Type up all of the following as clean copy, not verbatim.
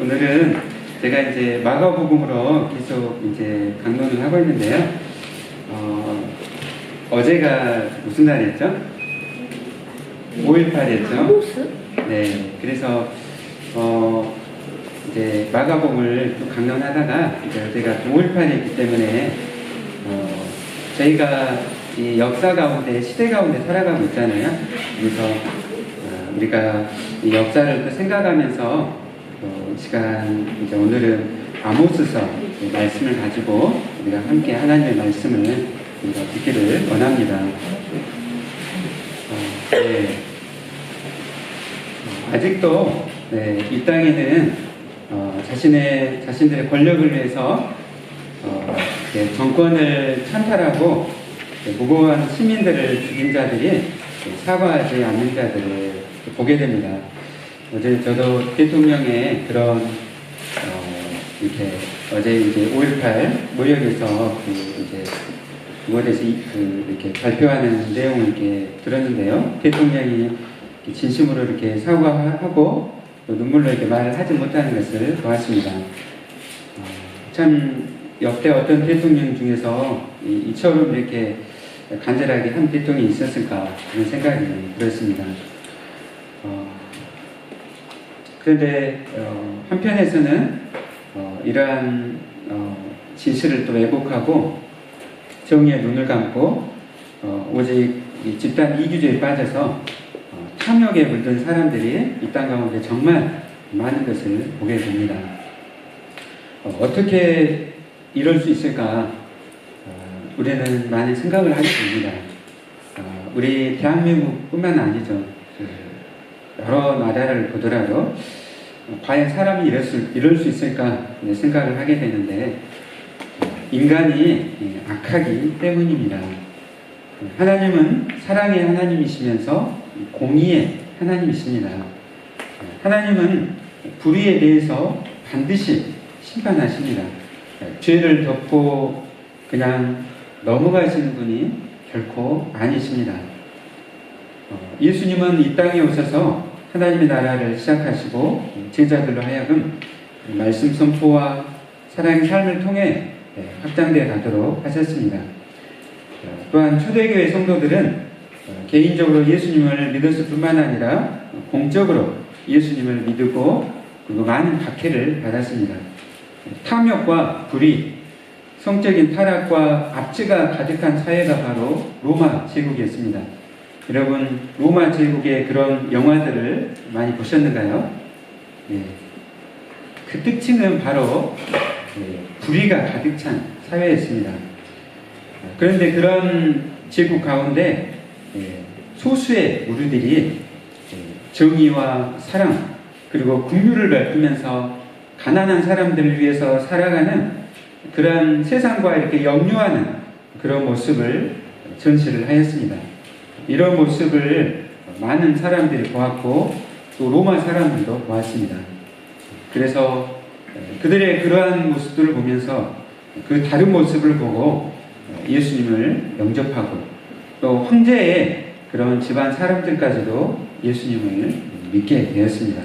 오늘은 제가 이제 마가복음으로 계속 이제 강론을 하고 있는데요. 어제가 무슨 날이었죠? 5.18이었죠? 네. 그래서 이제 마가복음을 또 강론하다가 이제 어제가 5.18이었기 때문에 저희가 이 역사 가운데, 시대 가운데 살아가고 있잖아요. 그래서 우리가 이 역사를 또 생각하면서 시간, 이제 오늘은 아모스서 말씀을 가지고 우리가 함께 하나님의 말씀을 우리가 듣기를 원합니다. 네. 아직도 이 땅에는 자신들의 권력을 위해서 정권을 찬탈하고 무고한 시민들을 죽인 자들이 사과하지 않는 자들을 보게 됩니다. 어제 저도 대통령의 그런 이렇게 어제 이제 5.18 모욕에서 이제 그거에 대해서 이렇게 발표하는 내용을 이렇게 들었는데요. 대통령이 진심으로 이렇게 사과하고 또 눈물로 이렇게 말을 하지 못하는 것을 보았습니다. 참 역대 어떤 대통령 중에서 이처럼 이렇게 간절하게 한 대통령이 있었을까 그런 생각이 들었습니다. 그런데 한편에서는 이러한 진실을 또 왜곡하고 정의의 눈을 감고 오직 집단 이기주의에 빠져서 탐욕에 물든 사람들이 이 땅 가운데 정말 많은 것을 보게 됩니다. 어떻게 이럴 수 있을까? 우리는 많은 생각을 하게 됩니다. 우리 대한민국뿐만 아니죠. 여러 나라를 보더라도 과연 사람이 이럴 수 있을까 생각을 하게 되는데 인간이 악하기 때문입니다. 하나님은 사랑의 하나님이시면서 공의의 하나님이십니다. 하나님은 불의에 대해서 반드시 심판하십니다. 죄를 덮고 그냥 넘어가시는 분이 결코 아니십니다. 예수님은 이 땅에 오셔서 하나님의 나라를 시작하시고 제자들로 하여금 말씀 선포와 사랑의 삶을 통해 확장되어 가도록 하셨습니다. 또한 초대교회 성도들은 개인적으로 예수님을 믿었을 뿐만 아니라 공적으로 예수님을 믿고 그리고 많은 박해를 받았습니다. 탐욕과 불의, 성적인 타락과 압제가 가득한 사회가 바로 로마 제국이었습니다. 여러분 로마 제국의 그런 영화들을 많이 보셨는가요? 그 특징은 바로 불의가 가득 찬 사회였습니다. 그런데 그런 제국 가운데 소수의 무리들이 정의와 사랑 그리고 긍휼을 베푸면서 가난한 사람들을 위해서 살아가는 그런 세상과 이렇게 역류하는 그런 모습을 전시를 하였습니다. 이런 모습을 많은 사람들이 보았고 또 로마 사람들도 보았습니다. 그래서 그들의 그러한 모습들을 보면서 그 다른 모습을 보고 예수님을 영접하고 또 황제의 그런 집안 사람들까지도 예수님을 믿게 되었습니다.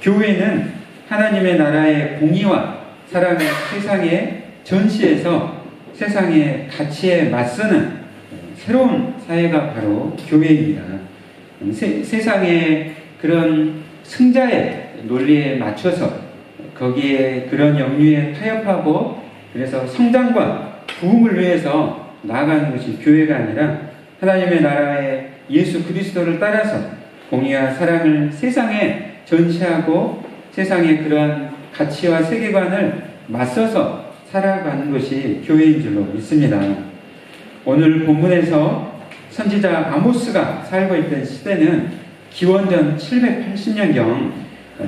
교회는 하나님의 나라의 공의와 사랑을 세상에 전시해서 세상의 가치에 맞서는 새로운 사회가 바로 교회입니다. 세상의 그런 승자의 논리에 맞춰서 거기에 그런 영류에 타협하고 그래서 성장과 부흥을 위해서 나아가는 것이 교회가 아니라 하나님의 나라의 예수 그리스도를 따라서 공의와 사랑을 세상에 전시하고 세상의 그러한 가치와 세계관을 맞서서 살아가는 것이 교회인 줄로 믿습니다. 오늘 본문에서 선지자 아모스가 살고 있던 시대는 기원전 780년경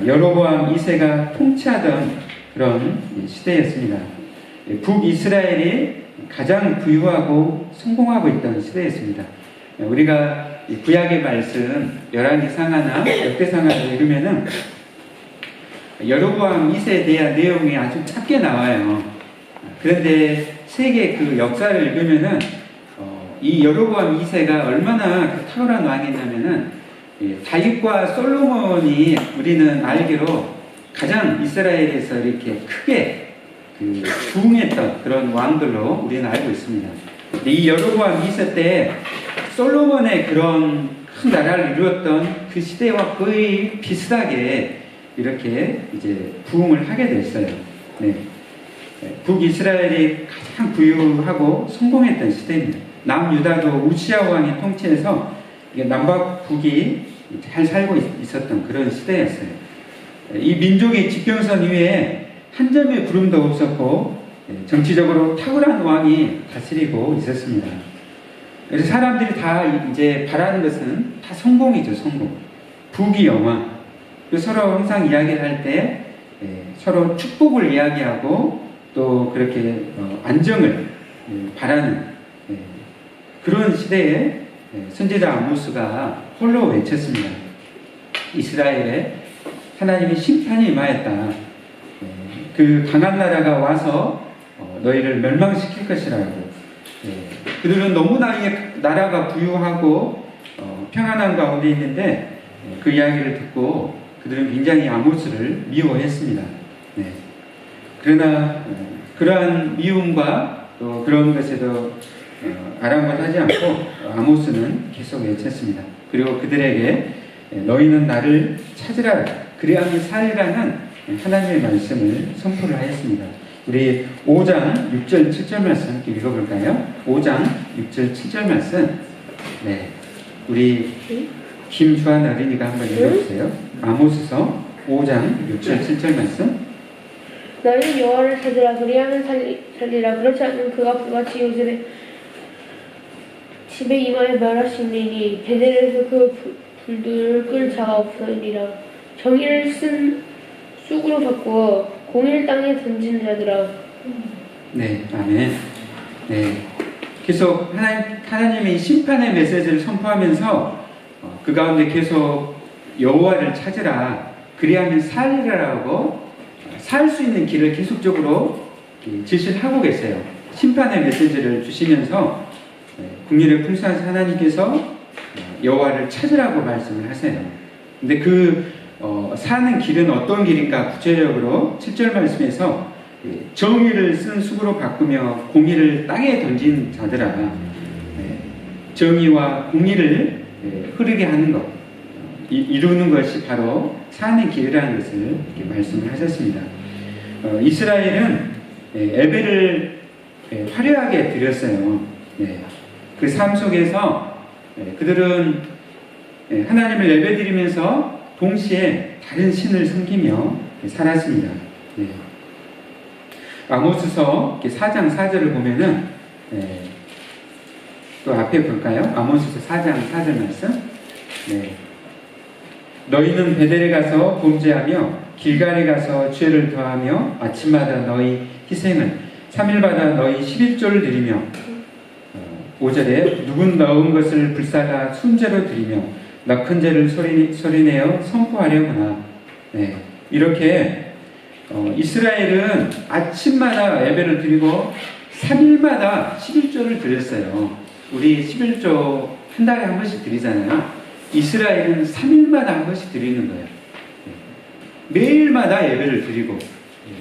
여로보암 2세가 통치하던 그런 시대였습니다. 북이스라엘이 가장 부유하고 성공하고 있던 시대였습니다. 우리가 구약의 말씀 열왕기상하나 역대상하를 읽으면은 여로보암 2세에 대한 내용이 아주 작게 나와요. 그런데 세계 그 역사를 읽으면은 이 여로보암 2세가 얼마나 그 탁월한 왕이냐면은 다윗과 솔로몬이 우리는 알기로 가장 이스라엘에서 이렇게 크게 부흥했던 그런 왕들로 우리는 알고 있습니다. 이 여로보암이 있을 때 솔로몬의 그런 큰 나라를 이루었던 그 시대와 거의 비슷하게 이렇게 이제 부흥을 하게 됐어요. 네. 북이스라엘이 가장 부유하고 성공했던 시대입니다. 남유다도 우시야 왕이 통치해서 남과 북이 잘 살고 있었던 그런 시대였어요. 이 민족의 지평선 위에 한 점의 구름도 없었고 정치적으로 탁월한 왕이 다스리고 있었습니다. 그래서 사람들이 다 이제 바라는 것은 다 성공이죠, 성공. 북이 영화. 서로 항상 이야기를 할 때 서로 축복을 이야기하고 또 그렇게 안정을 바라는 그런 시대에 선지자 아모스가 홀로 외쳤습니다. 이스라엘에 하나님의 심판이 임하였다. 그 강한 나라가 와서 너희를 멸망시킬 것이라고. 그들은 너무나 나라가 부유하고 평안한 가운데 있는데 그 이야기를 듣고 그들은 굉장히 아모스를 미워했습니다. 그러나 그러한 미움과 또 그런 것에도 아랑곳하지 않고 아모스는 계속 외쳤습니다. 그리고 그들에게 너희는 나를 찾으라 그리하면 살리라는 하나님의 말씀을 선포를 하였습니다. 우리 5장 6절 7절 말씀 함께 읽어볼까요? 5장 6절 7절 말씀. 네, 우리 김주한 어린이가 한번 읽어주세요. 아모스서 5장 6절 7절 말씀. 너희는 여호와를 찾으라 그리하면 살리라. 그렇지 않으면 그가 불같이 요셉의 집에 임하여 멸하시리니 베델에서 그 불들을 끌 자가 없으리라. 정의를 쓴 쑥으로 바꾸어 공의를 땅에 던진 자들아. 네, 아멘. 네, 계속 하나님의 심판의 메시지를 선포하면서 그 가운데 계속 여호와를 찾으라 그리하면 살리라라고 살 수 있는 길을 계속적으로 지시를 하고 계세요. 심판의 메시지를 주시면서 국민을 풍성하신 하나님께서 여호와를 찾으라고 말씀을 하세요. 근데 그 사는 길은 어떤 길인가 구체적으로 7절 말씀에서 정의를 쓴 쑥으로 바꾸며 공의를 땅에 던진 자들아. 정의와 공의를 흐르게 하는 것, 이루는 것이 바로 사는 길이라는 것을 이렇게 말씀을 하셨습니다. 이스라엘은 예배를 화려하게 드렸어요. 그 삶 속에서 그들은 하나님을 예배드리면서 동시에 다른 신을 섬기며 살았습니다. 아모스서 4장 4절을 보면은 또 앞에 볼까요? 아모스서 4장 4절 말씀. 너희는 베델에 가서 범죄하며 길갈에 가서 죄를 더하며 아침마다 너희 희생을 3일마다 너희 11조를 드리며 5절에 누군 넣은 것을 불사가 순죄로 드리며 낙헌 죄를 소리내어 선포하려구나. 이렇게 이스라엘은 아침마다 예배를 드리고 3일마다 11조를 드렸어요. 우리 11조 한 달에 한 번씩 드리잖아요. 이스라엘은 3일마다 한 번씩 드리는 거예요. 매일마다 예배를 드리고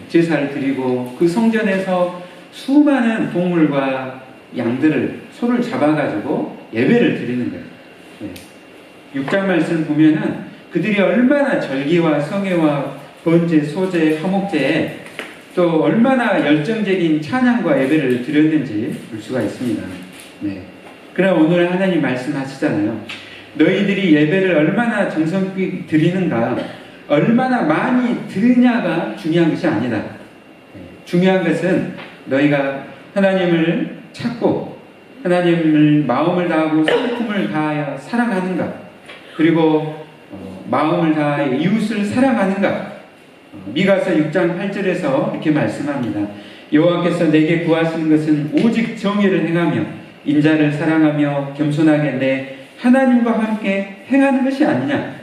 제사를 드리고 그 성전에서 수많은 동물과 양들을 소를 잡아가지고 예배를 드리는 거예요. 6장 말씀 보면은 그들이 얼마나 절기와 성회와 번제, 소제, 화목제에 또 얼마나 열정적인 찬양과 예배를 드렸는지 볼 수가 있습니다. 그러나 오늘 하나님 말씀하시잖아요. 너희들이 예배를 얼마나 정성껏 드리는가, 얼마나 많이 드리냐가 중요한 것이 아니다. 중요한 것은 너희가 하나님을 찾고 하나님을 마음을 다하고 성품을 다하여 사랑하는가, 그리고 마음을 다하여 이웃을 사랑하는가. 미가서 6장 8절에서 이렇게 말씀합니다. 여호와께서 내게 구하시는 것은 오직 정의를 행하며 인자를 사랑하며 겸손하게 내 하나님과 함께 행하는 것이 아니냐.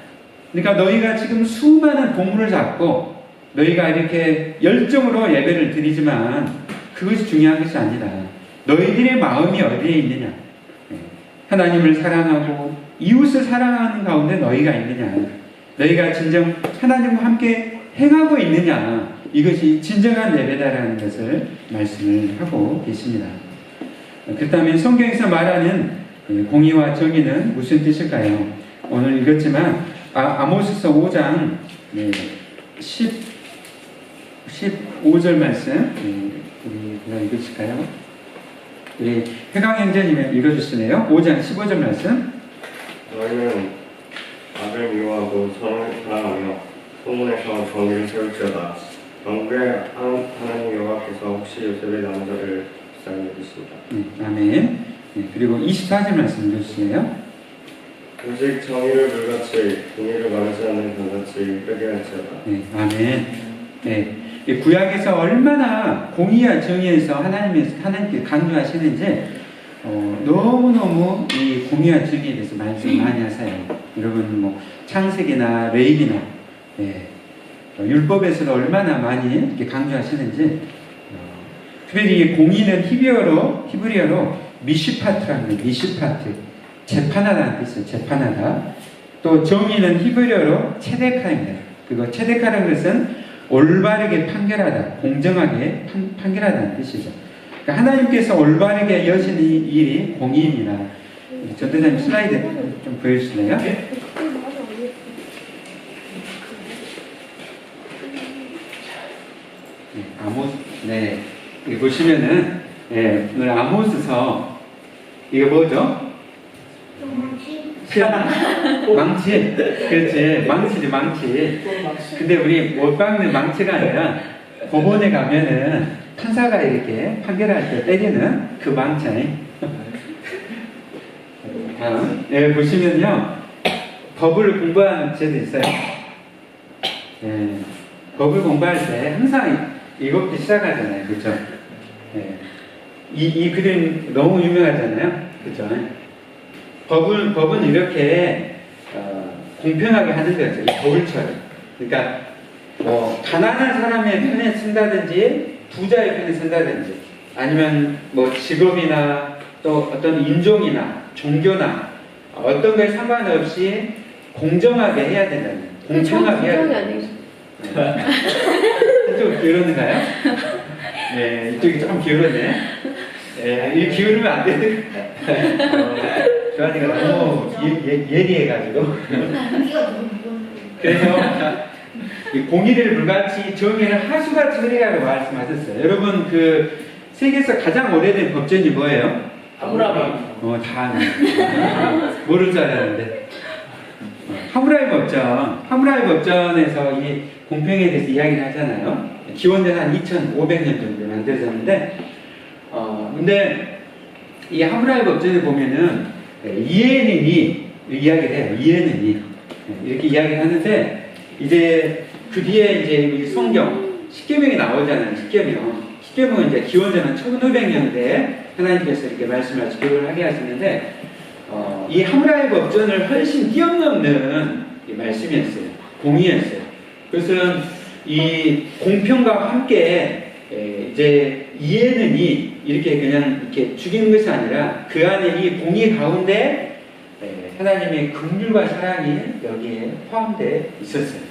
그러니까 너희가 지금 수많은 동물을 잡고 너희가 이렇게 열정으로 예배를 드리지만 그것이 중요한 것이 아니다. 너희들의 마음이 어디에 있느냐. 하나님을 사랑하고 이웃을 사랑하는 가운데 너희가 있느냐. 너희가 진정 하나님과 함께 행하고 있느냐, 이것이 진정한 예배다라는 것을 말씀을 하고 계십니다. 그렇다면 성경에서 말하는 공의와 정의는 무슨 뜻일까요? 오늘 읽었지만 아모스서 5장 15절 말씀 우리가 읽으실까요? 우리 해강행자님이 읽어주시네요. 5장 15절 말씀. 너희는 악을 미워하고 선을 사랑하며 소문에서 정의를 세울지어다. 만국의 하나님 여호와께서 혹시 요셉의 남자를 불쌍히 여기십니다. 아멘. 그리고 24절 말씀 읽어주시네요. 오직 정의를 물같이 공의를 마르지 않는 강같이 흐르게 할지어다. 아멘. 이 구약에서 얼마나 공의와 정의에서 하나님께 강조하시는지 너무너무 이 공의와 정의에 대해서 말씀 많이 하세요. 여러분 뭐 창세기나 레위기나 율법에서도 얼마나 많이 이렇게 강조하시는지 특별히 이 공의는 히브리어로 미시파트라는 거예요. 미시파트. 재판하다는 뜻이에요. 재판하다. 또 정의는 히브리어로 체데카입니다. 그리고 체데카라는 것은 올바르게 판결하다, 공정하게 판결하다는 뜻이죠. 그러니까 하나님께서 올바르게 여시는 일이 공의입니다. 전도사님 슬라이드 좀 보여주실래요? 여기 보시면은 오늘 아모스서 이거 뭐죠? 망치. 그렇지. 망치지, 망치. 근데 우리 못 박는 망치가 아니라 법원에 가면은 판사가 이렇게 판결할 때 때리는 그 망치. 다음. 보시면요. 법을 공부하는 제도 있어요. 법을 공부할 때 항상 이것부터 시작하잖아요. 그렇죠? 이 그림 너무 유명하잖아요. 그렇죠? 법은 이렇게 공평하게 하는 거죠. 이 거울처럼. 그러니까 뭐 가난한 사람의 편에 쓴다든지 부자의 편에 쓴다든지 아니면 뭐 직업이나 또 어떤 인종이나 종교나 어떤 거에 상관없이 공정하게 해야 된다는 거예요. 공평하게 해야 된다. 한쪽 기울었는가요? 이쪽이 조금 기울었네. 이 기울으면 안 되는 조한이가 너무 예리해가지고. 그래서 이 공의를 물같이 정의를 하수같이 흐리라고 말씀하셨어요. 여러분 그 세계에서 가장 오래된 법전이 뭐예요? 하무라비. 다 모를 줄 알았는데. 하무라비 법전. 하무라비 법전에서 이 공평에 대해서 이야기를 하잖아요. 기원전 한 2500년 정도 만들어졌는데, 근데 이 하무라비 법전에 보면은 이해는 이 이야기를 해요. 이해는 이 이렇게 이야기를 하는데 이제 그 뒤에 이제 이 성경 십계명이 나오잖아요. 십계명은 이제 기원전 한 1500년대에 하나님께서 이렇게 말씀하시 기록을 하게 하시는데 이 하무라비 법전을 훨씬 뛰어넘는 말씀이었어요. 공의였어요. 그것은 이 공평과 함께 이제 이해는 이렇게 그냥 이렇게 죽이는 것이 아니라 그 안에 이 공의 가운데 하나님의 긍휼과 사랑이 여기에 포함되어 있었어요.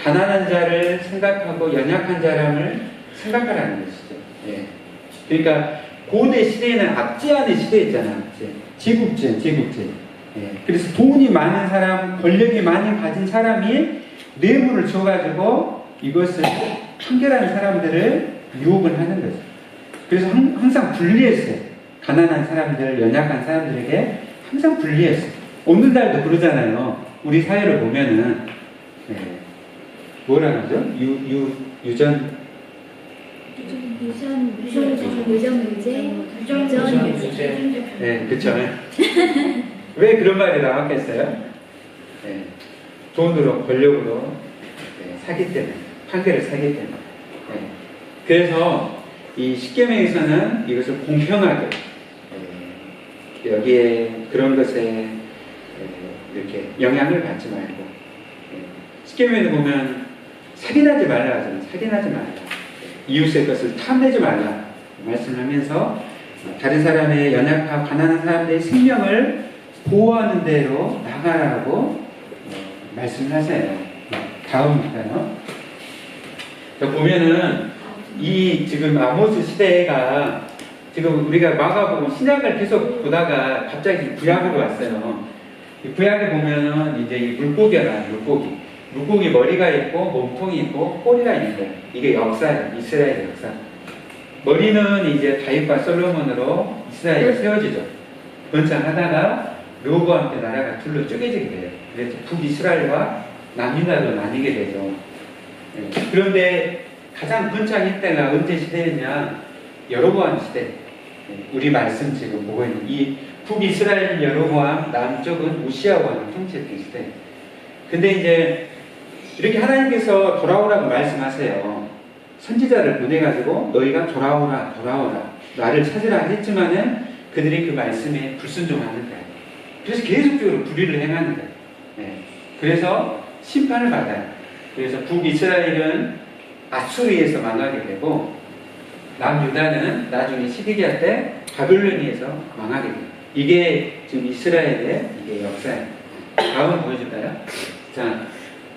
가난한 자를 생각하고 연약한 사람을 생각하라는 것이죠. 그러니까 고대 시대에는 압제하는 시대였잖아요. 제국제. 그래서 돈이 많은 사람, 권력이 많이 가진 사람이 뇌물을 줘가지고 이것을 판결하는 사람들을 유혹을 하는 거죠. 그래서 항상 불리했어요. 가난한 사람들, 연약한 사람들에게 항상 불리했어요. 오늘날도 그러잖아요. 우리 사회를 보면은 뭐라 하죠? 유전 문제. 네, 그렇죠. 왜 그런 말이 나왔겠어요? 돈으로, 권력으로 사기 때문에, 판결을 사기 때문에. 그래서 이 십계명에서는 이것을 공평하게 여기에 그런 것에 이렇게 영향을 받지 말고 십계명에 보면 살인하지 말라 하잖아요. 살인하지 말라. 이웃의 것을 탐내지 말라 말씀하면서 다른 사람의 연약하고 가난한 사람들의 생명을 보호하는 대로 나가라고 말씀을 하세요. 다음부터요. 보면은 이 지금 아모스 시대가 지금 우리가 마가복음 신약을 계속 보다가 갑자기 구약으로 왔어요. 이 구약에 보면은 이제 이 물고기라 물고기 머리가 있고 몸통이 있고 꼬리가 있는 거예요. 이게 역사예요. 이스라엘 역사. 머리는 이제 다윗과 솔로몬으로 이스라엘이 세워지죠. 번창하다가 르호보암 때 나라가 둘로 쪼개지게 돼요. 그래서 북이스라엘과 남유다로 나뉘게 되죠. 그런데 가장 번창일 때가 언제 시대였냐? 여로보암 시대. 우리 말씀 지금 보고 있는 이 북이스라엘은 여로보암, 남쪽은 우시아 왕이 통치했던 시대. 근데 이제 이렇게 하나님께서 돌아오라고 말씀하세요. 선지자를 보내가지고 너희가 돌아오라 나를 찾으라 했지만은 그들이 그 말씀에 불순종하는 거예요. 그래서 계속적으로 불의를 행하는 거예요. 그래서 심판을 받아요. 그래서 북이스라엘은 아수르에서 망하게 되고 남유다는 나중에 시드기야 때 바벨론에서 망하게 돼요. 이게 지금 이스라엘의 이게 역사예요. 다음 보여줄까요? 자,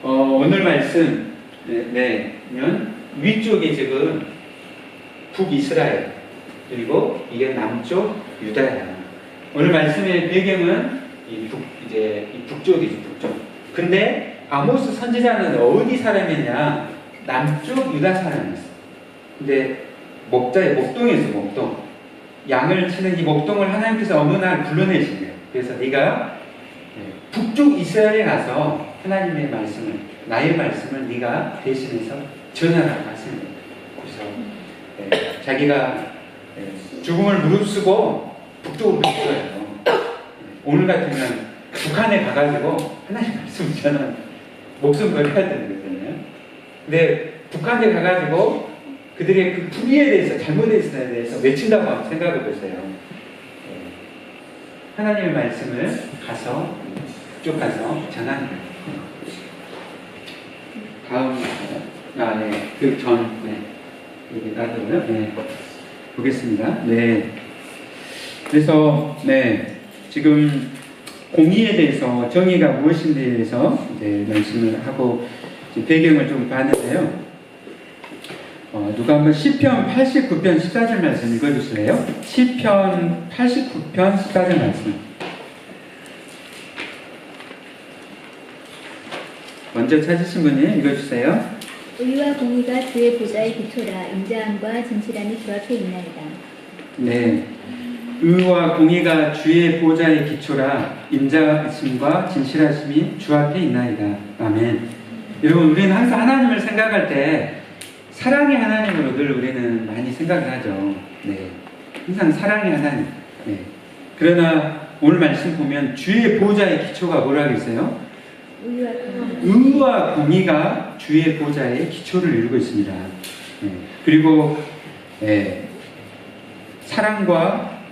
오늘 말씀 면 위쪽이 지금 북이스라엘 그리고 이게 남쪽 유다야. 오늘 말씀의 배경은 이 북쪽이죠, 북쪽. 근데 아모스 선지자는 어디 사람이냐? 남쪽 유다 사람이었어. 근데 목동에서 목동. 양을 치는 이 목동을 하나님께서 어느 날 불러내신 거예요. 그래서 네가 북쪽 이스라엘에 가서 하나님의 말씀을, 나의 말씀을 네가 대신해서 전하라고 하십니다. 그래서 자기가 죽음을 무릅쓰고 북쪽으로 갔어요. 오늘 같으면 북한에 가가지고 하나님 말씀을 전하는 목숨 걸고 할 때거든요. 근데 북한에 가가지고 그들의 그 불의에 대해서 잘못에 대해서 외친다고 한번 생각해 보세요. 하나님의 말씀을 가서 쭉 가서 전하는 거예요. 다음 여기 놔두고요. 보겠습니다. 그래서 지금 공의에 대해서 정의가 무엇인지에 대해서 이제 말씀을 하고 배경을 좀 봤는데요. 누가 한번 시편 89편 14절 말씀 읽어주실래요? 시편 89편 14절 말씀. 먼저 찾으신 분이 읽어주세요. 의와 공의가 주의 보좌의 기초라. 인자함과 진실함이 주 앞에 있나이다. 네, 의와 공의가 주의 보좌의 기초라. 인자하심과 진실하심이 주 앞에 있나이다. 아멘. 여러분, 우리는 항상 하나님을 생각할 때 사랑의 하나님으로 늘 우리는 많이 생각을 하죠. 항상 사랑의 하나님. 그러나 오늘 말씀 보면 주의 보좌의 기초가 뭐라고 했어요? 의와 공의가 주의 보좌의 기초를 이루고 있습니다. 그리고 사랑과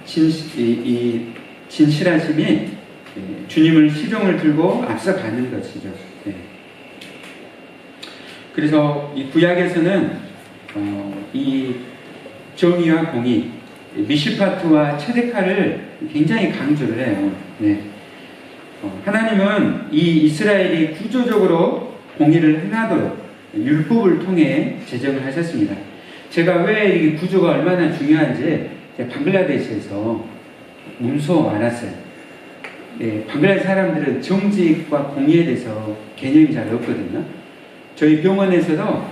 진실하심이 주님을 시종을 들고 앞서가는 것이죠. 그래서 이 구약에서는 이 정의와 공의, 미시파트와 체데카를 굉장히 강조를 해요. 하나님은 이 이스라엘이 구조적으로 공의를 행하도록 율법을 통해 제정을 하셨습니다. 제가 왜 이 구조가 얼마나 중요한지 방글라데시에서 문서 알았어요. 방글라데시 사람들은 정직과 공의에 대해서 개념이 잘 없거든요. 저희 병원에서도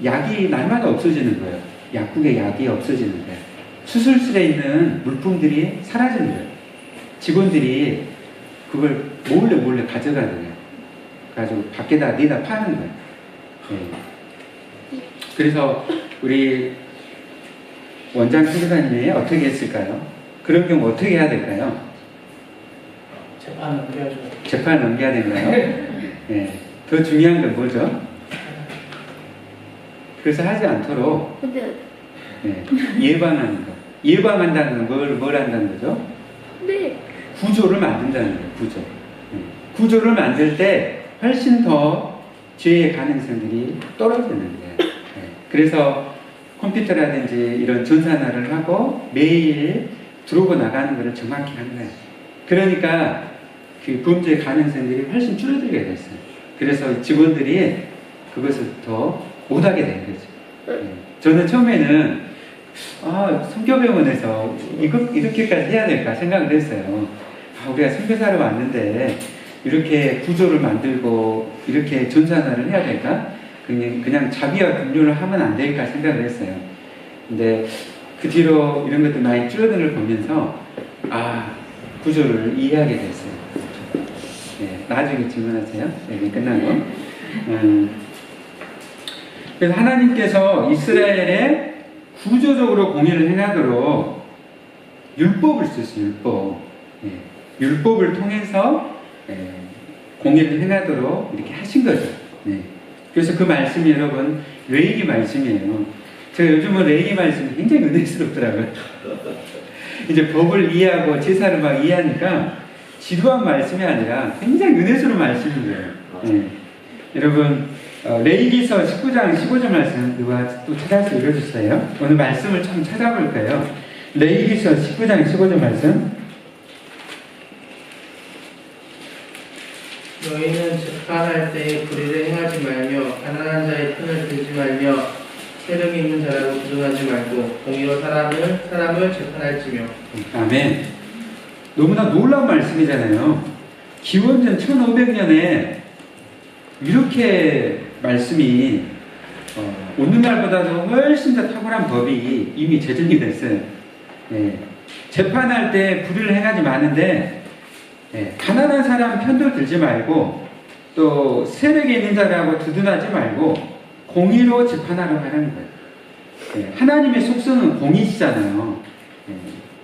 약이 날마다 없어지는 거예요. 약국에 약이 없어지는 거예요. 수술실에 있는 물품들이 사라지는 거예요. 직원들이 그걸 몰래 가져가는 거예요. 가지고 밖에다 내다 파는 거예요. 그래서 우리 원장 선교사님이 어떻게 했을까요? 그런 경우 어떻게 해야 될까요? 재판 넘겨야죠. 재판 넘겨야 되나요? 더 중요한 건 뭐죠? 그래서 하지 않도록 예방하는 거. 예방한다는 건 뭘 한다는 거죠? 구조를 만든다는 거예요. 구조를 만들 때 훨씬 더 죄의 가능성들이 떨어지는 거예요. 그래서 컴퓨터라든지 이런 전산화를 하고 매일 들어오고 나가는 것을 정확히 하는 거예요. 그러니까 그 범죄의 가능성들이 훨씬 줄어들게 됐어요. 그래서 직원들이 그것을 더 못하게 된 거죠. 저는 처음에는 선교병원에서 이렇게까지 해야 될까 생각을 했어요. 우리가 선교사로 왔는데 이렇게 구조를 만들고 이렇게 전산화를 해야 될까? 그냥 자비와 긍휼을 하면 안 될까 생각을 했어요. 근데 그 뒤로 이런 것들 많이 줄어드는 걸 보면서 구조를 이해하게 됐어요. 네, 나중에 질문하세요. 네, 끝나고. 그래서 하나님께서 이스라엘에 구조적으로 공의를 행하도록 율법을 쓰셨어요. 율법. 네, 율법을 통해서 공의를 행하도록 이렇게 하신 거죠. 네. 그래서 그 말씀이 여러분 레위기 말씀이에요. 제가 요즘은 레위기 말씀이 굉장히 은혜스럽더라고요. 이제 법을 이해하고 제사를 막 이해하니까 지루한 말씀이 아니라 굉장히 은혜스러운 말씀인 거예요. 네. 여러분 레위기서 19장 15절 말씀 누가 또 찾아서 읽어주세요. 오늘 말씀을 좀 찾아볼까요? 레위기서 19장 15절 말씀. 너희는 재판할 때에 불의를 행하지 말며 가난한 자의 편을 들지 말며 세력 있는 자라고 부정하지 말고 공의로 사람을 재판할지며. 아멘. 너무나 놀라운 말씀이잖아요. 기원전 1500년에 이렇게 말씀이 오늘날보다도 훨씬 더 탁월한 법이 이미 제정이 됐어요. 네. 재판할 때 불의를 행하지 마는데 가난한 사람 편도 들지 말고 또 세력에 있는 자라고 두둔하지 말고 공의로 재판하라고 하는 거예요. 하나님의 속성은 공의시잖아요.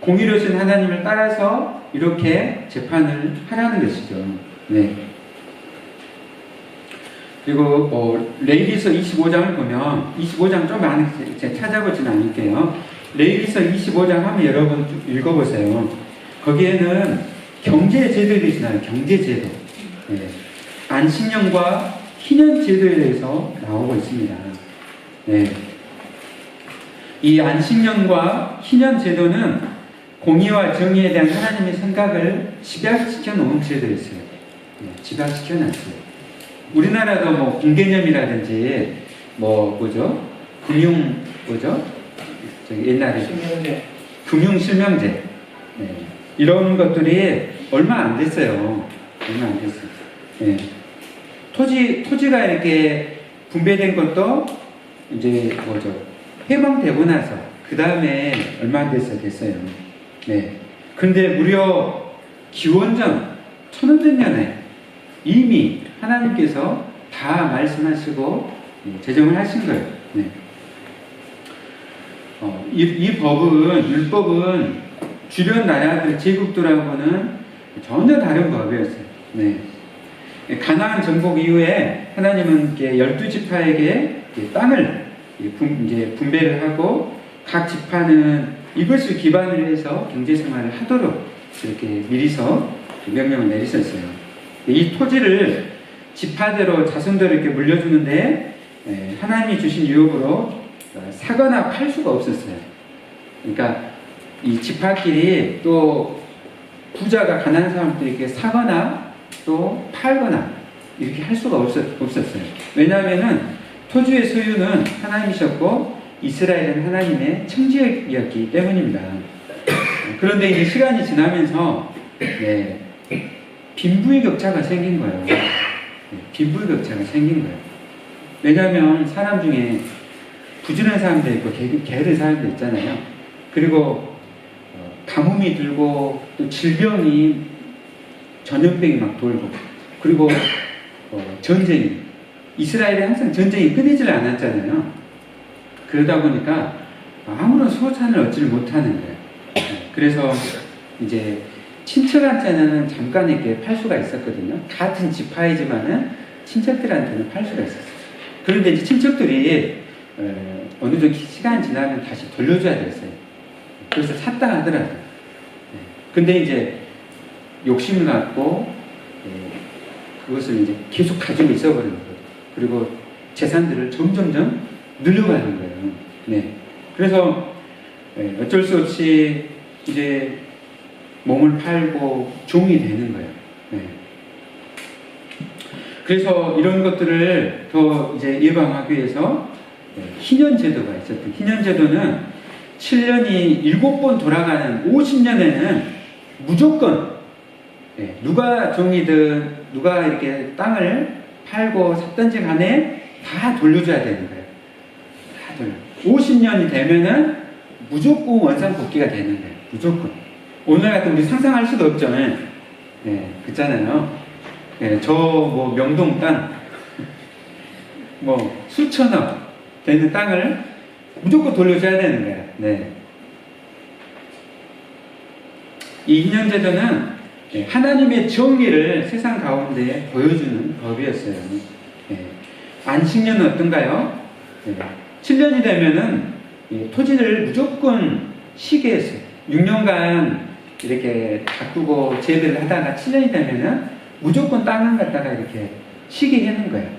공의로신 하나님을 따라서 이렇게 재판을 하라는 것이죠. 네. 그리고 레위기서 25장을 보면 25장 좀 많이 찾아보진 않을게요. 레위기서 25장 하면 여러분 읽어보세요. 거기에는 경제제도에 있나요? 경제제도. 네. 안식년과 희년제도에 대해서 나오고 있습니다. 네. 이 안식년과 희년제도는 공의와 정의에 대한 하나님의 생각을 집약시켜 놓은 제도였어요. 네. 집약시켜 놨어요. 우리나라도 뭐 공개념이라든지 옛날에 금융실명제. 네. 이런 것들이 얼마 안 됐어요. 얼마 안 됐어요. 네. 토지가 이렇게 분배된 것도 이제 해방되고 나서 그 다음에 얼마 안 됐어요. 네. 근데 무려 기원전 1500년에 이미 하나님께서 다 말씀하시고 제정을 하신 거예요. 네. 이 법은 율법은 주변 나라들 제국들하고는 전혀 다른 법이었어요. 네. 가나안 정복 이후에 하나님은 12지파에게 땅을 이제 분배를 하고 각 지파는 이것을 기반으로 해서 경제생활을 하도록 이렇게 미리서 명령을 내리셨어요. 이 토지를 지파대로 자손대로 이렇게 물려주는데 하나님이 주신 유업으로 사거나 팔 수가 없었어요. 그러니까 이 지파끼리 또 부자가 가난한 사람들이 이렇게 사거나 또 팔거나 이렇게 할 수가 없었어요. 왜냐하면은 토지의 소유는 하나님이셨고 이스라엘은 하나님의 청지였기 때문입니다. 그런데 이제 시간이 지나면서 빈부의 격차가 생긴 거예요. 빈부의 격차가 생긴 거예요. 왜냐하면 사람 중에 부지런한 사람도 있고 게으른 사람도 있잖아요. 그리고 가뭄이 들고 또 질병이 전염병이 막 돌고 그리고 전쟁이 이스라엘에 항상 전쟁이 끊이질 않았잖아요. 그러다 보니까 아무런 소찬을 얻지를 못하는 거예요. 그래서 이제 친척한테는 잠깐 이렇게 팔 수가 있었거든요. 같은 지파이지만은 친척들한테는 팔 수가 있었어요. 그런데 이제 친척들이 어느 정도 시간 지나면 다시 돌려줘야 됐어요. 그래서 샀다 하더라고요. 근데 이제 욕심을 갖고 그것을 이제 계속 가지고 있어버리는 거예요. 그리고 재산들을 점점점 늘려가는 거예요. 네. 그래서 어쩔 수 없이 이제 몸을 팔고 종이 되는 거예요. 네. 그래서 이런 것들을 더 이제 예방하기 위해서 희년제도가 있었던 희년제도는 7년이 7번 돌아가는 50년에는 무조건 누가 종이든 누가 이렇게 땅을 팔고 샀든지 간에 다 돌려줘야 되는 거예요. 다 돌려. 50년이 되면은 무조건 원상복귀가 되는 거예요. 무조건. 오늘 같은 우리 상상할 수도 없죠. 그렇잖아요. 저 뭐 명동 땅, 뭐 수천억 되는 땅을 무조건 돌려줘야 되는 거예요. 네. 이 희년제도는 하나님의 정의를 세상 가운데 보여주는 법이었어요. 안식년은 어떤가요? 7년이 되면은 토지를 무조건 쉬게 했어요. 6년간 이렇게 가꾸고 재배를 하다가 7년이 되면은 무조건 땅을 갖다가 이렇게 쉬게 하는 거예요.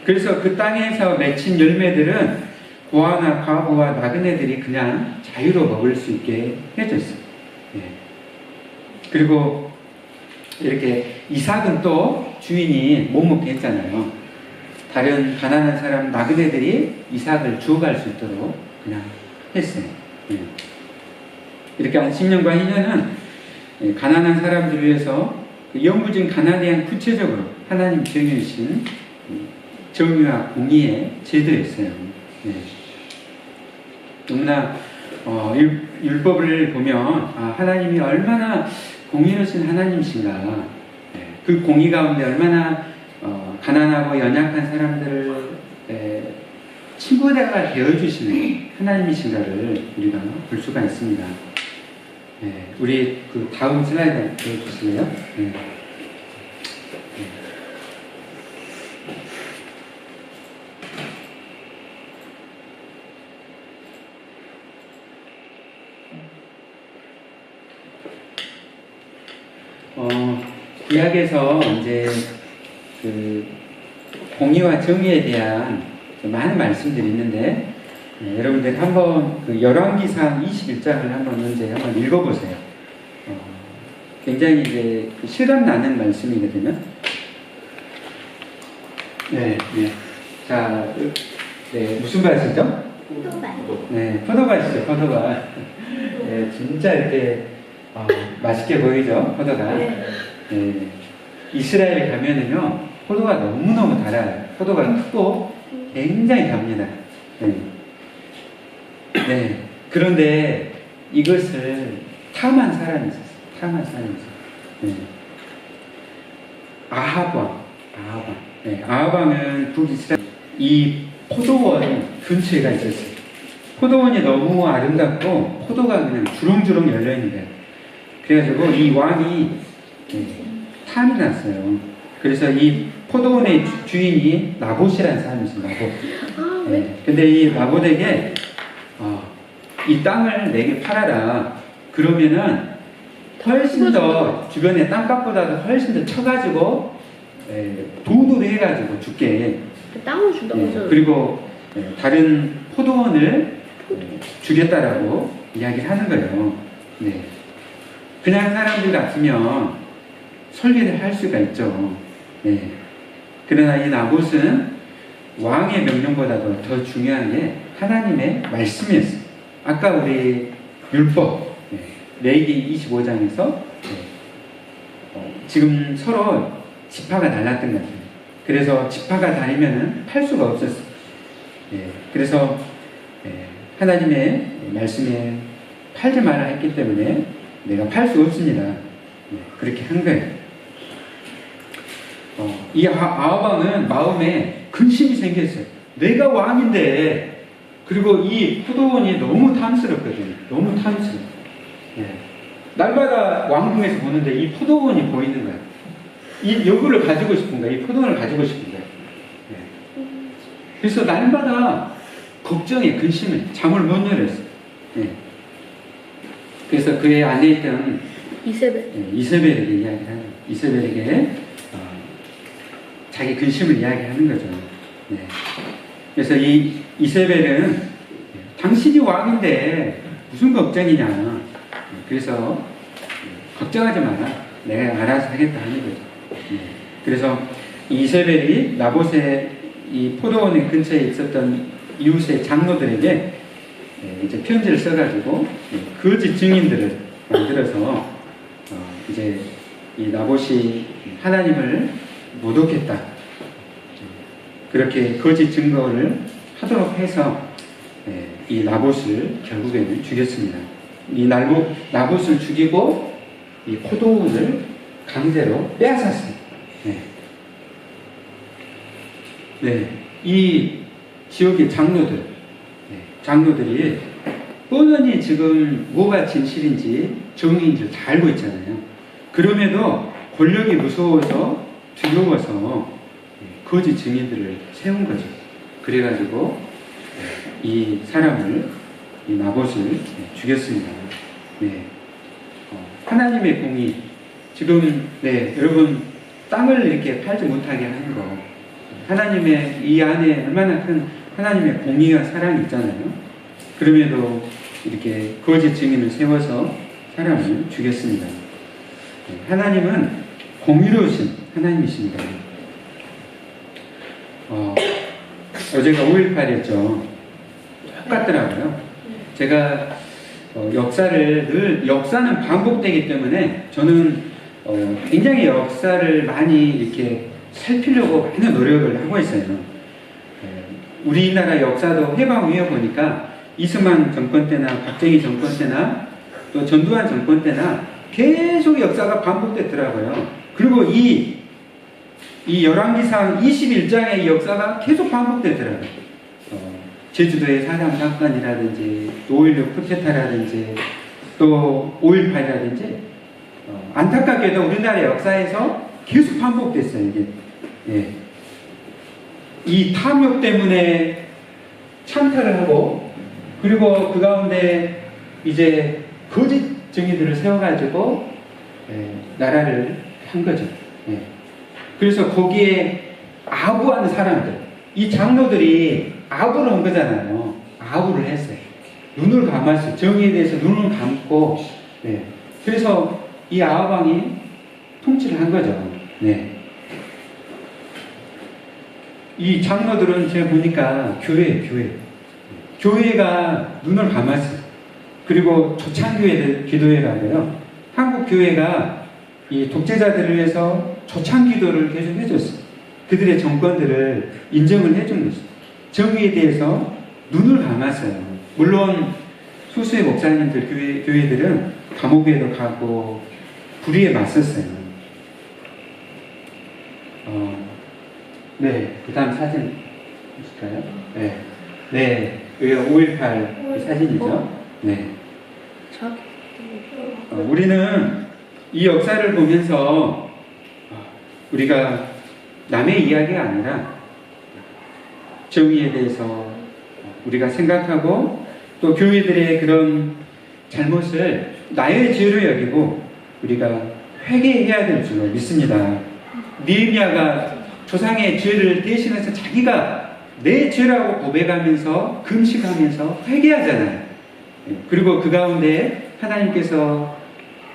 그래서 그 땅에서 맺힌 열매들은 고아나 과부와 나그네들이 그냥 자유로 먹을 수 있게 해줬어요. 그리고 이렇게 이삭은 또 주인이 못 먹게 했잖아요. 다른 가난한 사람 나그네들이 이삭을 주워갈 수 있도록 그냥 했어요. 이렇게 안식년과 희년은 가난한 사람들을 위해서 영구적인 가난에 대한 구체적으로 하나님 정해주신 정의와 공의의 제도였어요. 너무나 율법을 보면 하나님이 얼마나 공의로우신 하나님이신가, 그 공의 가운데 얼마나 가난하고 연약한 사람들을 친구가 되어주시는 하나님이신가를 우리가 볼 수가 있습니다. 우리 그 다음 슬라이드 보여주실래요? 구약에서 이제 그 공의와 정의에 대한 많은 말씀들이 있는데, 여러분들 한번 그 열왕기상 21장을 한번 읽어보세요. 굉장히 이제 실감 나는 말씀이거든요. 자, 무슨 밭이죠? 포도밭. 포도밭이죠, 포도밭. 진짜 이렇게 맛있게 보이죠, 포도가. 이스라엘 가면은요, 포도가 너무너무 달아요. 포도가 크고 굉장히 답니다. 그런데 이것을 탐한 사람이 있었어요. 탐한 사람이 있었어요. 아합 왕. 아합 왕은 북이스라엘 이 포도원 근처에가 있었어요. 포도원이 너무 아름답고 포도가 그냥 주렁주렁 열려있는 거예요. 그래가지고 이 왕이 탐이 났어요. 그래서 이 포도원의 주인이 나봇이라는 사람이 있어요. 나봇. 근데 이 나봇에게 이 땅을 내게 팔아라. 그러면은 훨씬 더 주변의 땅값보다도 훨씬 더 쳐가지고 도둑을 해가지고 줄게. 땅을 준다고. 그리고 다른 포도원을 주겠다라고 이야기를 하는 거예요. 그냥 사람들 같으면 설계를 할 수가 있죠. 그러나 이 나봇은 왕의 명령보다도 더 중요한 게 하나님의 말씀이었어요. 아까 우리 율법, 레위기 25장에서 지금 서로 지파가 달랐던 것 같아요. 그래서 지파가 다르면은 팔 수가 없었어요. 그래서 하나님의 말씀에 팔지 말라 했기 때문에 내가 팔 수 없습니다. 그렇게 한 거예요. 이 아합왕은 마음에 근심이 생겼어요. 내가 왕인데, 그리고 이 포도원이 너무 탐스럽거든요. 너무 탐스러워. 날마다 왕궁에서 보는데 이 포도원이 보이는 거예요. 이거를 가지고 싶은 거예요. 이 포도원을 가지고 싶은 거예요. 그래서 날마다 걱정에 근심에 잠을 못 이뤘어요. 그래서 그의 안에 있던 이세벨에게 이야기를 하는, 이세벨에게 자기 근심을 이야기하는 거죠. 그래서 이 이세벨은 당신이 왕인데 무슨 걱정이냐. 그래서 걱정하지 마라. 내가 알아서 하겠다 하는 거죠. 그래서 이세벨이 나봇의 이 포도원 근처에 있었던 이웃의 장로들에게 이제 편지를 써가지고 거짓 증인들을 만들어서 이제 이 나봇이 하나님을 모독했다, 그렇게 거짓 증거를 하도록 해서 이 나봇을 결국에는 죽였습니다. 이 나봇을 죽이고 이 포도원을 강제로 빼앗았어요. 네, 이 지역의 장로들이 뻔히 지금 뭐가 진실인지 정의인지 다 알고 있잖아요. 그럼에도 권력이 무서워서 두려워서 거짓 증인들을 세운 거죠. 그래가지고 이 사람을, 이 나봇을 죽였습니다. 네. 하나님의 공의, 지금 여러분 땅을 이렇게 팔지 못하게 하는 거, 하나님의 이 안에 얼마나 큰 하나님의 공의와 사랑이 있잖아요. 그럼에도 이렇게 거짓 증인을 세워서 사람을 죽였습니다. 하나님은 공의로우신 하나님이십니다. 어제가 5.18이었죠. 똑같더라고요. 제가 역사는 반복되기 때문에 저는 굉장히 역사를 많이 이렇게 살피려고 많은 노력을 하고 있어요. 우리나라 역사도 해방 후에 보니까 이승만 정권 때나 박정희 정권 때나 또 전두환 정권 때나 계속 역사가 반복됐더라고요. 그리고 이 열왕기상 21장의 역사가 계속 반복되더라고요. 제주도의 사상 사건이라든지 5.16 쿠데타라든지 또 5.18이라든지 안타깝게도 우리나라 역사에서 계속 반복됐어요. 이게. 이 탐욕 때문에 찬탈을 하고, 그리고 그 가운데 이제 거짓 증인들을 세워가지고 나라를 한 거죠. 그래서 거기에 아부하는 사람들, 이 장로들이 아부를 한 거잖아요. 아부를 했어요. 눈을 감았어요. 정의에 대해서 눈을 감고, 그래서 이 아하방이 통치를 한 거죠. 이 장로들은 제가 보니까 교회가 눈을 감았어요. 그리고 초창교회 기도회라고요. 한국 교회가 이 독재자들을 위해서 초창 기도를 계속 해줬어요. 그들의 정권들을 인정을 해준 것이죠. 정의에 대해서 눈을 감았어요. 물론 소수의 목사님들, 교회들은 감옥에도 가고 불의에 맞섰어요. 그 다음 사진 보실까요? 여기가 5.18 사진이죠. 우리는 이 역사를 보면서 우리가 남의 이야기가 아니라 정의에 대해서 우리가 생각하고 또 교회들의 그런 잘못을 나의 죄로 여기고 우리가 회개해야 될 줄로 믿습니다. 느헤미야가 조상의 죄를 대신해서 자기가 내 죄라고 고백하면서 금식하면서 회개하잖아요. 그리고 그 가운데 하나님께서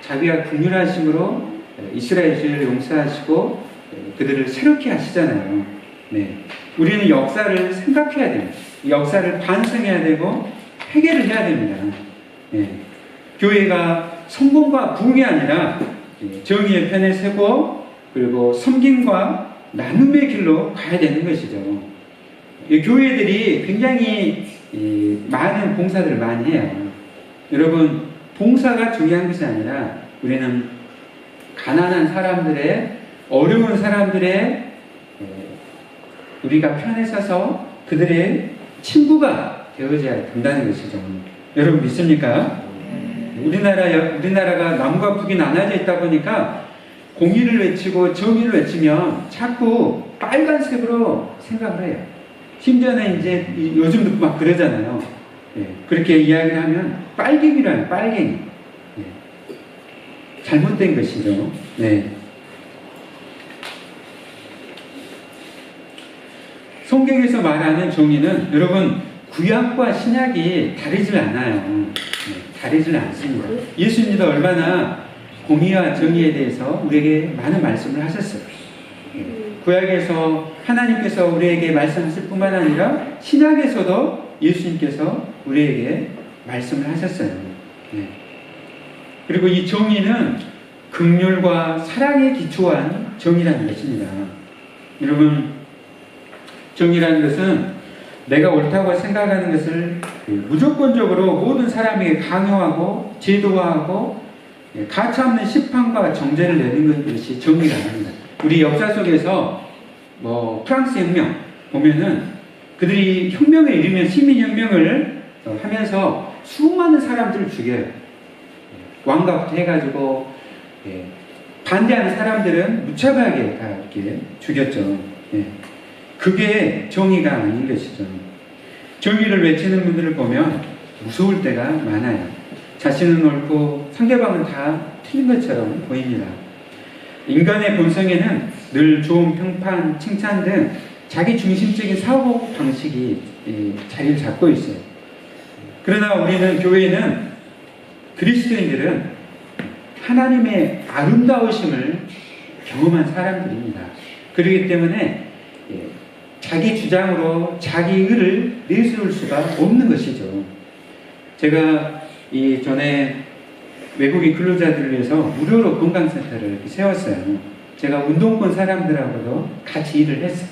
자비와 긍휼하심으로 이스라엘 죄를 용서하시고 그들을 새롭게 하시잖아요. 우리는 역사를 생각해야 됩니다. 역사를 반성해야 되고 회개를 해야 됩니다. 교회가 성공과 부흥이 아니라 정의의 편에 서고 그리고 섬김과 나눔의 길로 가야 되는 것이죠. 교회들이 굉장히 많은 봉사들을 많이 해요. 여러분, 봉사가 중요한 것이 아니라 우리는 가난한 사람들의, 어려운 사람들의 우리가 편에 서서 그들의 친구가 되어져야 된다는 것이죠. 여러분 믿습니까? 우리나라가 남과 북이 나눠져 있다 보니까 공의를 외치고 정의를 외치면 자꾸 빨간색으로 생각을 해요. 심지어는 이제 요즘도 막 그러잖아요. 그렇게 이야기를 하면 빨갱이라는 빨갱이. 잘못된 것이죠. 성경에서 말하는 정의는 여러분 구약과 신약이 다르질 않아요. 다르질 않습니다. 예수님도 얼마나 공의와 정의에 대해서 우리에게 많은 말씀을 하셨어요. 구약에서 하나님께서 우리에게 말씀하실 뿐만 아니라 신약에서도 예수님께서 우리에게 말씀을 하셨어요. 네. 그리고 이 정의는 긍휼과 사랑에 기초한 정의라는 것입니다. 여러분, 정의라는 것은 내가 옳다고 생각하는 것을 무조건적으로 모든 사람에게 강요하고 제도화하고 가차없는 심판과 정죄를 내는 것이 정의라는 겁니다. 우리 역사 속에서 프랑스 혁명 보면은 그들이 혁명을 이루면 시민혁명을 하면서 수많은 사람들을 죽여요. 왕가부터 해가지고 반대하는 사람들은 무차별하게 다 이렇게 죽였죠. 그게 정의가 아닌 것이죠. 정의를 외치는 분들을 보면 무서울 때가 많아요. 자신은 옳고 상대방은 다 틀린 것처럼 보입니다. 인간의 본성에는 늘 좋은 평판, 칭찬 등 자기 중심적인 사고 방식이 자리를 잡고 있어요. 그러나 우리는 교회는 그리스도인들은 하나님의 아름다우심을 경험한 사람들입니다. 그렇기 때문에 자기 주장으로 자기 의를 내세울 수가 없는 것이죠. 제가 전에 외국인 근로자들을 위해서 무료로 건강센터를 세웠어요. 제가 운동권 사람들하고도 같이 일을 했어요.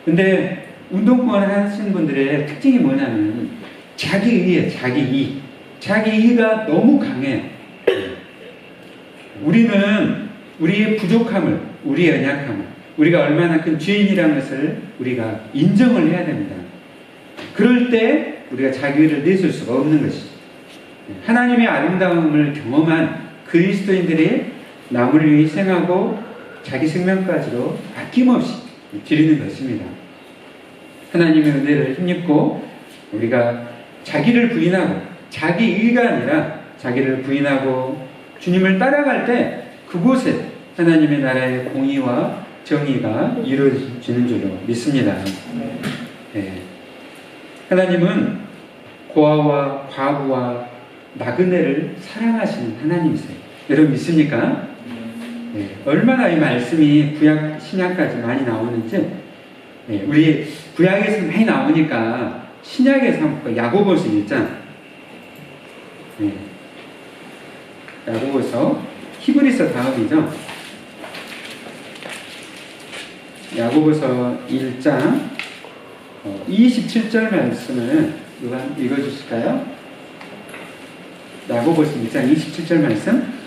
근데 운동권 하시는 분들의 특징이 뭐냐면 자기의예요. 자기의. 자기의가 너무 강해요. 우리는 우리의 부족함을, 우리의 연약함을, 우리가 얼마나 큰 죄인이라는 것을 우리가 인정을 해야 됩니다. 그럴 때 우리가 자기의를 내세울 수가 없는 것이죠. 하나님의 아름다움을 경험한 그리스도인들이 남을 위해 희생하고 자기 생명까지도 아낌없이 드리는 것입니다. 하나님의 은혜를 힘입고 우리가 자기를 부인하고 자기 의가 아니라 자기를 부인하고 주님을 따라갈 때 그곳에 하나님의 나라의 공의와 정의가 이루어지는 줄로 믿습니다. 네. 하나님은 고아와 과부와 나그네를 사랑하시는 하나님이세요. 여러분 믿습니까? 네. 얼마나 이 말씀이 구약 신약까지 많이 나오는지 우리 구약에서 많이 나오니까 신약에서 한번 야고보서 1장 야고보서 히브리서 다음이죠. 야고보서 1장 27절 말씀을 누가 읽어주실까요? 야고보서 1장 27절 말씀.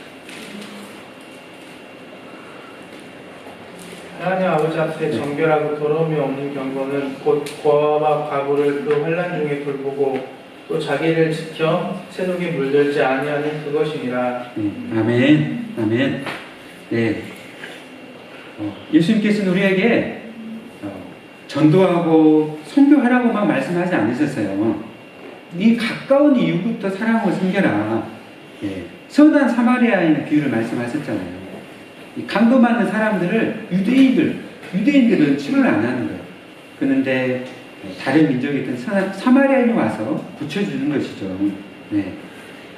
하나님 아버지 앞에 정결하고 더러움이 없는 경건은 곧 고아와 과부를 그 환난 중에 돌보고 또 자기를 지켜 세속에 물들지 아니하는 그것이니라. 아멘. 아멘. 네. 예수님께서는 우리에게 전도하고 선교하라고만 말씀하지 않으셨어요. 네 가까운 이웃부터 사랑하고 섬겨라. 선한 사마리아인 비유를 말씀하셨잖아요. 강도 많은 사람들을 유대인들은 침을 안 하는 거예요. 그런데 다른 민족이든 사마리아인이 와서 붙여주는 것이죠. 네.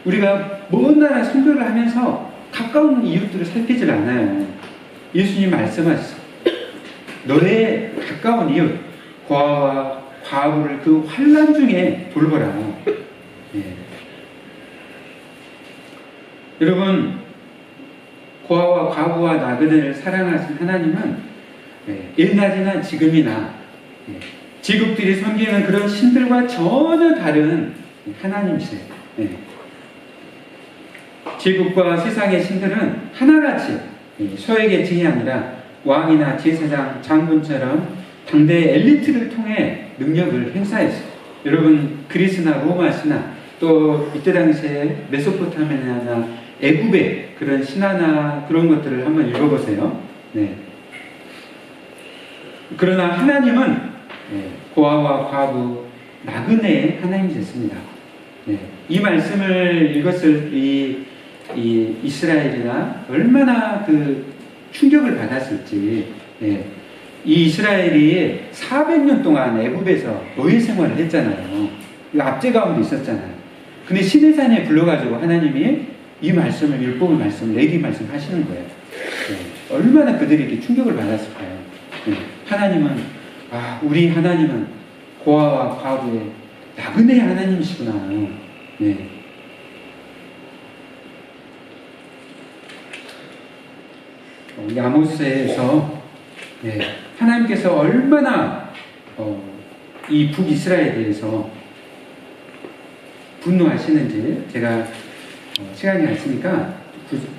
우리가 먼 나라 선교를 하면서 가까운 이웃들을 살피질 않아요. 예수님 말씀하셨어요. 너의 가까운 이웃, 고아와 과부를 그 환난 중에 돌보라. 네. 여러분, 고아와 과부와 나그네를 사랑하신 하나님은 옛날이나 지금이나 지국들이 섬기는 그런 신들과 전혀 다른 하나님이세요. 지국과 세상의 신들은 하나같이 소액의 증이 아니라 왕이나 제사장, 장군처럼 당대의 엘리트를 통해 능력을 행사했어요. 여러분 그리스나 로마 신화 또 이때 당시에 메소포타미아나 애굽의 그런 신화나 그런 것들을 한번 읽어보세요. 네. 그러나 하나님은 고아와 과부, 나그네의 하나님이셨습니다. 네. 이 말씀을 읽었을 이 이스라엘이나 얼마나 그 충격을 받았을지. 네. 이 이스라엘이 400년 동안 애굽에서 노예 생활을 했잖아요. 압제 가운데 있었잖아요. 근데 시내산에 불러가지고 하나님이 이 말씀을 율법의 말씀을 내리 말씀하시는 거예요. 네. 얼마나 그들이 이렇게 충격을 받았을까요? 하나님은 우리 하나님은 고아와 과부의 나그네 하나님이시구나. 네. 이 아모스에서 하나님께서 얼마나 이 북이스라엘에 대해서 분노하시는지 제가 시간이 없으니까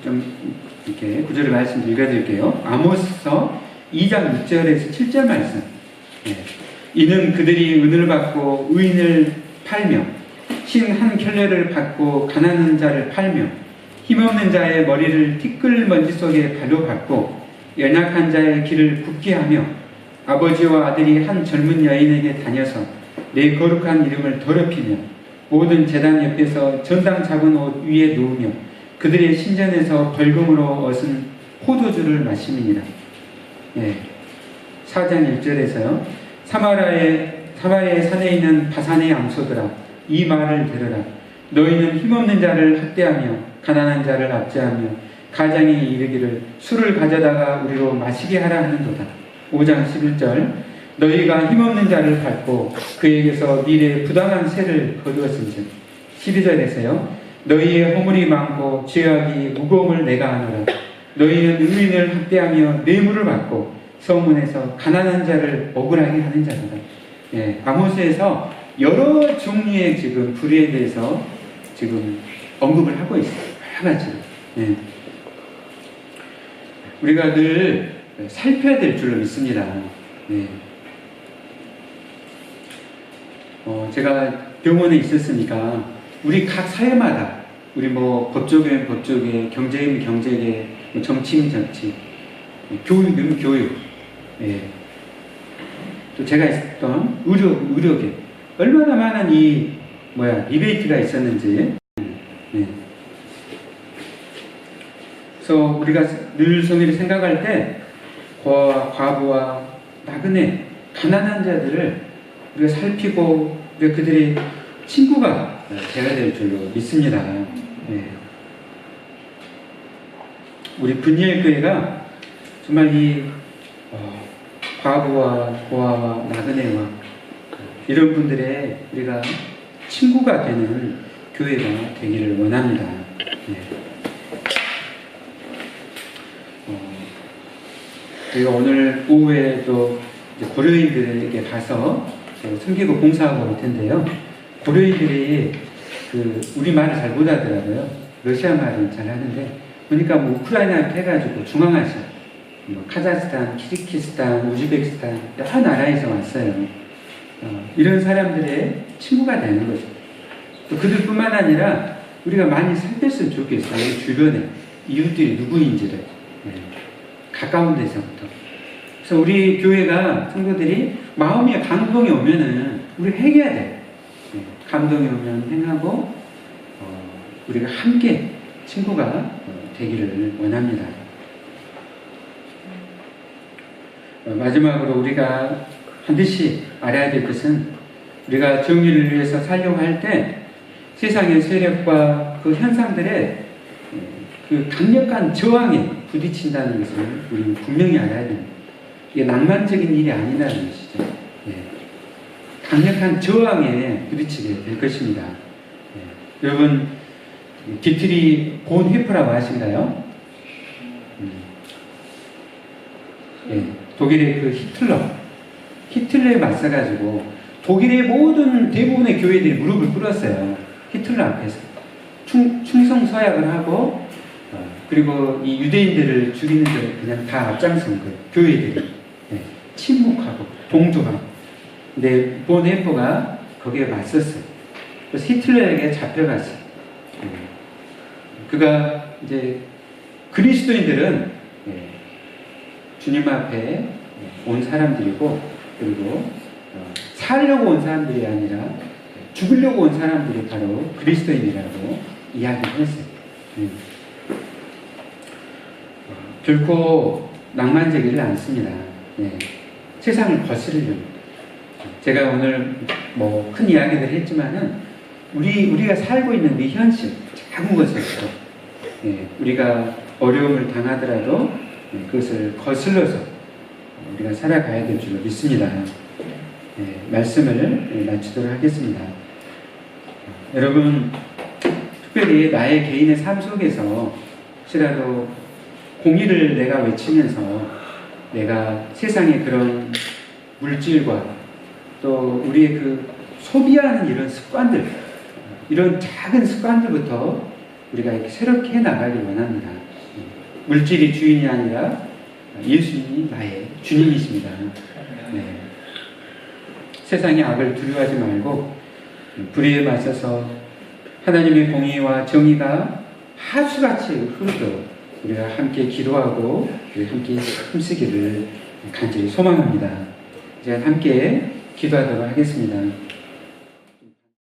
좀 이렇게 구절을 말씀 읽어드릴게요. 아모스서 2장 6절에서 7절 말씀. 이는 그들이 은을 받고 의인을 팔며 신 한 켤레를 받고 가난한 자를 팔며 힘없는 자의 머리를 티끌 먼지 속에 발로 밟고 연약한 자의 길을 굽게 하며 아버지와 아들이 한 젊은 여인에게 다녀서 내 거룩한 이름을 더럽히며 모든 제단 옆에서 전당 잡은 옷 위에 놓으며 그들의 신전에서 벌금으로 얻은 포도주를 마심이니라. 4장 1절에서요. 사마리아의 산에 있는 바산의 암소들아 이 말을 들으라. 너희는 힘없는 자를 학대하며 가난한 자를 압제하며 가장에 이르기를 술을 가져다가 우리로 마시게 하라 하는도다. 5장 11절 너희가 힘없는 자를 밟고 그에게서 미래의 부당한 세를 거두었은즉 12절에서요. 너희의 허물이 많고 죄악이 무거움을 내가 아노라. 너희는 의인을 학대하며 뇌물을 받고 성문에서 가난한 자를 억울하게 하는 자로다. 아모스에서 여러 종류의 지금 불의에 대해서 지금 언급을 하고 있어요. 여러 가지로. 우리가 늘 살펴야 될 줄로 믿습니다. 제가 병원에 있었으니까 우리 각 사회마다 우리 뭐 법조계면 법조계, 경제면 경제계, 정치면 정치, 교육이면 교육, 또 제가 있었던 의료계 얼마나 많은 리베이트가 있었는지. 그래서 우리가 늘 성의를 생각할 때 과부와 나그네 가난한 자들을 우리가 살피고 우리가 그들의 친구가 되어야 될 줄로 믿습니다. 우리 분열교회가 정말 이 과부와 고아와 나그네와 이런 분들의 우리가 친구가 되는 교회가 되기를 원합니다. 저희가 오늘 오후에도 고려인들에게 가서 섬기고 봉사하고 올 텐데요. 고려인들이 우리말을 잘 못하더라고요. 러시아 말은 잘 하는데 보니까 우크라이나 해가지고 중앙아시아, 카자흐스탄, 키르기스탄, 우즈베키스탄 여러 나라에서 왔어요. 이런 사람들의 친구가 되는 거죠. 또 그들뿐만 아니라 우리가 많이 살폈으면 좋겠어요. 주변에 이웃들이 누구인지를 가까운 데서부터. 그래서 우리 교회가 성도들이 마음에 감동이 오면은 우리 행해야 돼. 감동이 오면 행하고 우리가 함께 친구가 되기를 원합니다. 마지막으로 우리가 반드시 알아야 될 것은 우리가 정의를 위해서 살려고 할 때 세상의 세력과 그 현상들의 그 강력한 저항에 부딪힌다는 것을 우리는 분명히 알아야 됩니다. 이게 낭만적인 일이 아니라는 것이죠. 강력한 저항에 부딪히게 될 것입니다. 여러분 디트리 본헤프라고 아신가요? 독일의 그 히틀러에 맞서가지고 독일의 모든 대부분의 교회들이 무릎을 꿇었어요. 히틀러 앞에서 충성 서약을 하고 그리고 이 유대인들을 죽이는 데 그냥 다 앞장선 거예요. 교회들이 침묵하고 동조하고. 근데 본헤퍼가 거기에 맞섰어요. 그래서 히틀러에게 잡혀갔어요. 그가 이제 그리스도인들은 주님 앞에 온 사람들이고 그리고 살려고 온 사람들이 아니라 죽으려고 온 사람들이 바로 그리스도인이라고 이야기를 했어요. 결코 낭만적이지 않습니다. 세상을 거스르려고. 제가 오늘 뭐 큰 이야기들 했지만은 우리가 살고 있는 이 현실 작은 것에서 우리가 어려움을 당하더라도 그것을 거슬러서 우리가 살아가야 될 줄로 믿습니다. 말씀을 마치도록 하겠습니다. 여러분, 특별히 나의 개인의 삶 속에서 혹시라도 공의를 내가 외치면서 내가 세상의 그런 물질과 또 우리의 그 소비하는 이런 습관들, 이런 작은 습관들부터 우리가 이렇게 새롭게 해나가길 원합니다. 물질이 주인이 아니라 예수님이 나의 주님이십니다. 세상의 악을 두려워하지 말고 불의에 맞서서 하나님의 공의와 정의가 하수같이 흐르도록 우리가 함께 기도하고 함께 힘쓰기를 간절히 소망합니다. 이제 함께 기도하도록 하겠습니다.